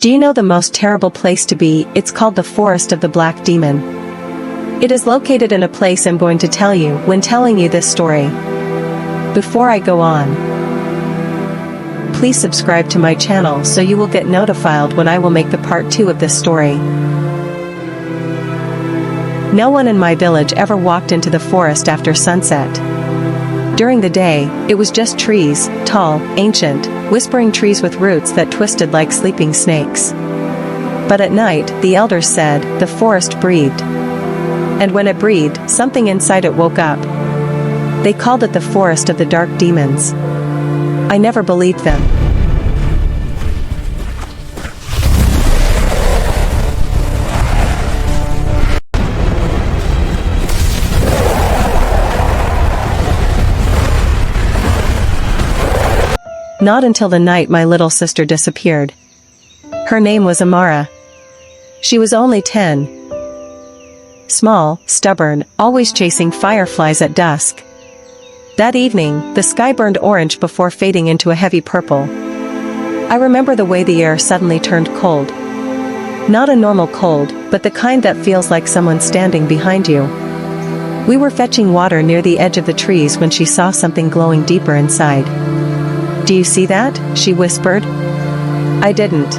Do you know the most terrible place to be? It's called the Forest of the Black Demon. It is located in a place I'm going to tell you when telling you this story. Before I go on, please subscribe to my channel so you will get notified when I will make the part 2 of this story. No one in my village ever walked into the forest after sunset. During the day, it was just trees, tall, ancient, whispering trees with roots that twisted like sleeping snakes. But at night, the elders said, the forest breathed. And when it breathed, something inside it woke up. They called it the Forest of the Dark Demons. I never believed them. Not until the night my little sister disappeared. Her name was Amara. She was only 10. Small, stubborn, always chasing fireflies at dusk. That evening, the sky burned orange before fading into a heavy purple. I remember the way the air suddenly turned cold. Not a normal cold, but the kind that feels like someone standing behind you. We were fetching water near the edge of the trees when she saw something glowing deeper inside. "Do you see that?" she whispered. I didn't.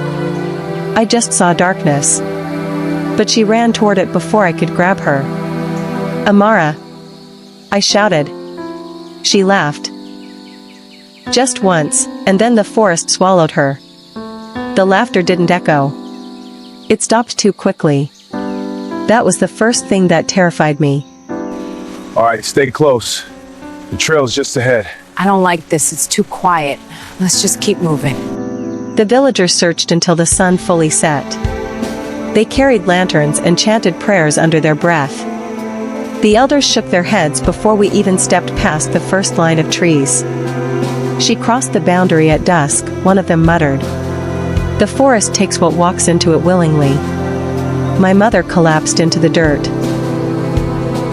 I just saw darkness. But she ran toward it before I could grab her. "Amara!" I shouted. She laughed. Just once, and then the forest swallowed her. The laughter didn't echo. It stopped too quickly. That was the first thing that terrified me. All right, stay close. The trail's just ahead. I don't like this, it's too quiet. Let's just keep moving. The villagers searched until the sun fully set. They carried lanterns and chanted prayers under their breath. The elders shook their heads before we even stepped past the first line of trees. "She crossed the boundary at dusk," one of them muttered. "The forest takes what walks into it willingly." My mother collapsed into the dirt.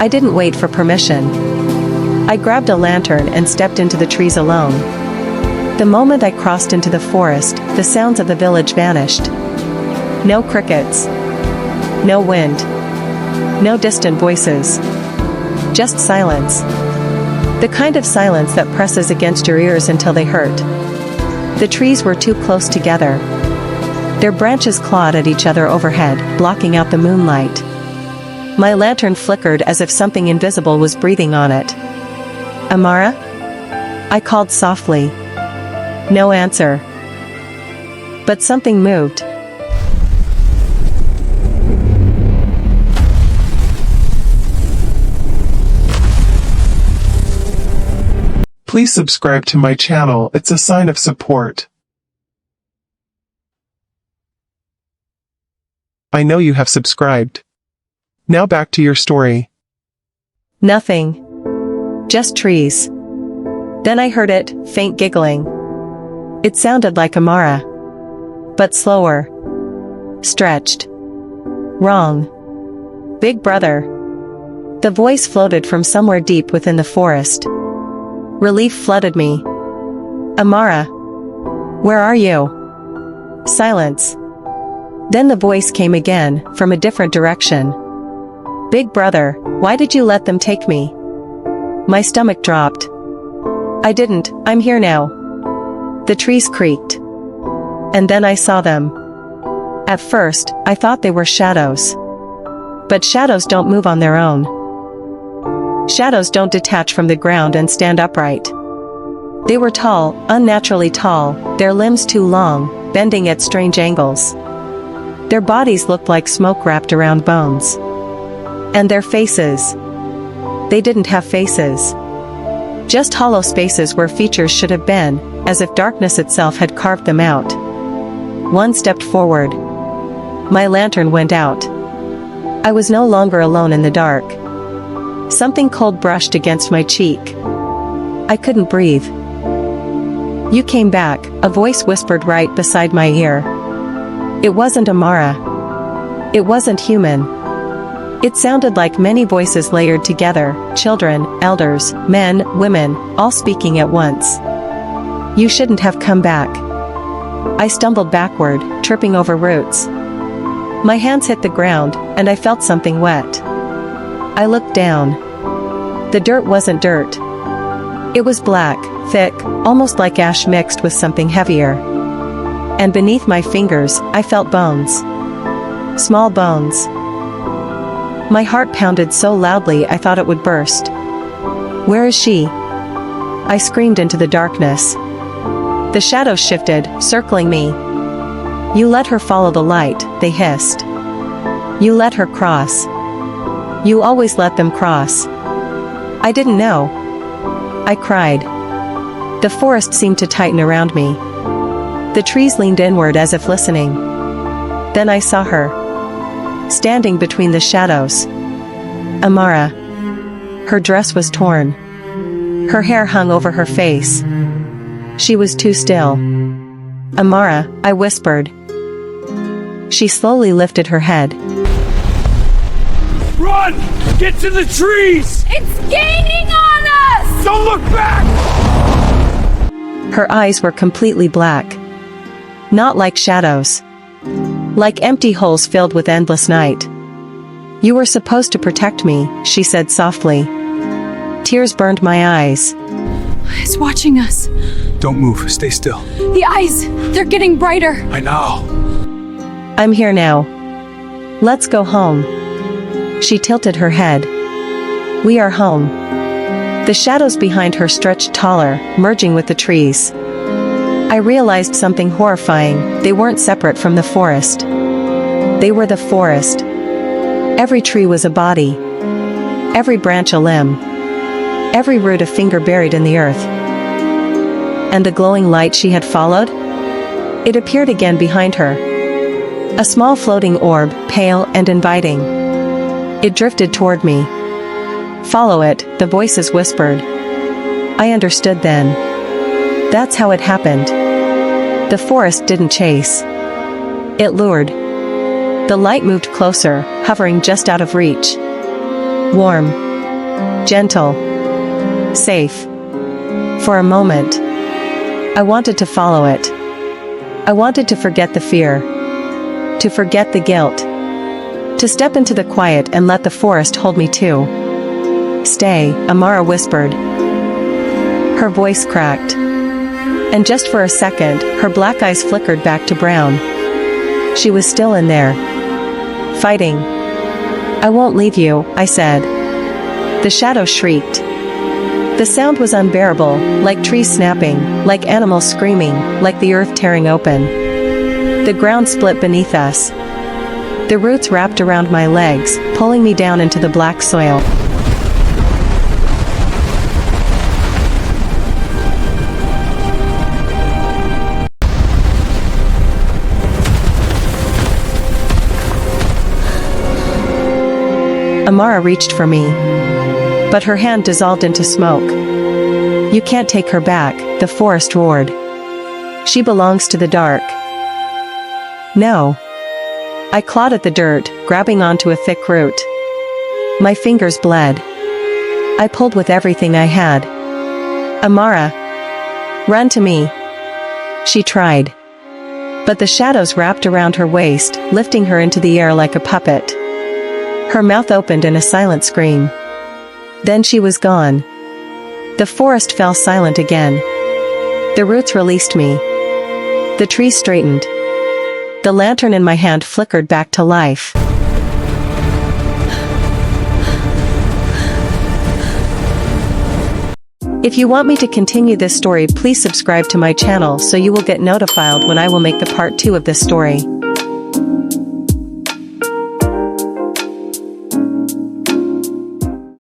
I didn't wait for permission. I grabbed a lantern and stepped into the trees alone. The moment I crossed into the forest, the sounds of the village vanished. No crickets. No wind. No distant voices. Just silence. The kind of silence that presses against your ears until they hurt. The trees were too close together. Their branches clawed at each other overhead, blocking out the moonlight. My lantern flickered as if something invisible was breathing on it. "Amara?" I called softly. No answer. But something moved. Please subscribe to my channel, it's a sign of support. I know you have subscribed. Now back to your story. Nothing. Just trees. Then I heard it, faint giggling. It sounded like Amara. But slower. Stretched. Wrong. "Big brother." The voice floated from somewhere deep within the forest. Relief flooded me. "Amara. Where are you?" Silence. Then the voice came again, from a different direction. "Big brother, why did you let them take me?" My stomach dropped. "I didn't, I'm here now." The trees creaked. And then I saw them. At first, I thought they were shadows. But shadows don't move on their own. Shadows don't detach from the ground and stand upright. They were tall, unnaturally tall, their limbs too long, bending at strange angles. Their bodies looked like smoke wrapped around bones. And their faces. They didn't have faces. Just hollow spaces where features should have been, as if darkness itself had carved them out. One stepped forward. My lantern went out. I was no longer alone in the dark. Something cold brushed against my cheek. I couldn't breathe. "You came back," a voice whispered right beside my ear. It wasn't Amara. It wasn't human. It sounded like many voices layered together, children, elders, men, women, all speaking at once. "You shouldn't have come back. I stumbled backward, tripping over roots. My hands hit the ground, and I felt something wet. I looked down. The dirt wasn't dirt. It was black, thick, almost like ash mixed with something heavier. And beneath my fingers, I felt bones. Small bones. My heart pounded so loudly I thought it would burst. "Where is she?" I screamed into the darkness. The shadows shifted, circling me. "You let her follow the light," they hissed. "You let her cross. You always let them cross." I didn't know. I cried. The forest seemed to tighten around me. The trees leaned inward as if listening. Then I saw her. Standing between the shadows. Amara. Her dress was torn. Her hair hung over her face. She was too still. "Amara," I whispered. She slowly lifted her head. Run! Get to the trees! It's gaining on us! Don't look back! Her eyes were completely black. Not like shadows. Like empty holes filled with endless night. "You were supposed to protect me," she said softly. Tears burned my eyes. It's watching us. Don't move. Stay still. The eyes, they're getting brighter. I know. "I'm here now. Let's go home." She tilted her head. "We are home." The shadows behind her stretched taller, merging with the trees. I realized something horrifying. They weren't separate from the forest. They were the forest. Every tree was a body. Every branch a limb. Every root a finger buried in the earth. And the glowing light she had followed? It appeared again behind her. A small floating orb, pale and inviting. It drifted toward me. "Follow it," the voices whispered. I understood then. That's how it happened. The forest didn't chase. It lured. The light moved closer, hovering just out of reach. Warm. Gentle. Safe. For a moment, I wanted to follow it. I wanted to forget the fear. To forget the guilt. To step into the quiet and let the forest hold me too. "Stay," Amara whispered. Her voice cracked. And just for a second, her black eyes flickered back to brown. She was still in there. Fighting. "I won't leave you," I said. The shadow shrieked. The sound was unbearable, like trees snapping, like animals screaming, like the earth tearing open. The ground split beneath us. The roots wrapped around my legs, pulling me down into the black soil. Amara reached for me. But her hand dissolved into smoke. "You can't take her back," the forest roared. "She belongs to the dark." No. I clawed at the dirt, grabbing onto a thick root. My fingers bled. I pulled with everything I had. "Amara. Run to me." She tried. But the shadows wrapped around her waist, lifting her into the air like a puppet. Her mouth opened in a silent scream. Then she was gone. The forest fell silent again. The roots released me. The trees straightened. The lantern in my hand flickered back to life. If you want me to continue this story, please subscribe to my channel so you will get notified when I will make the part 2 of this story.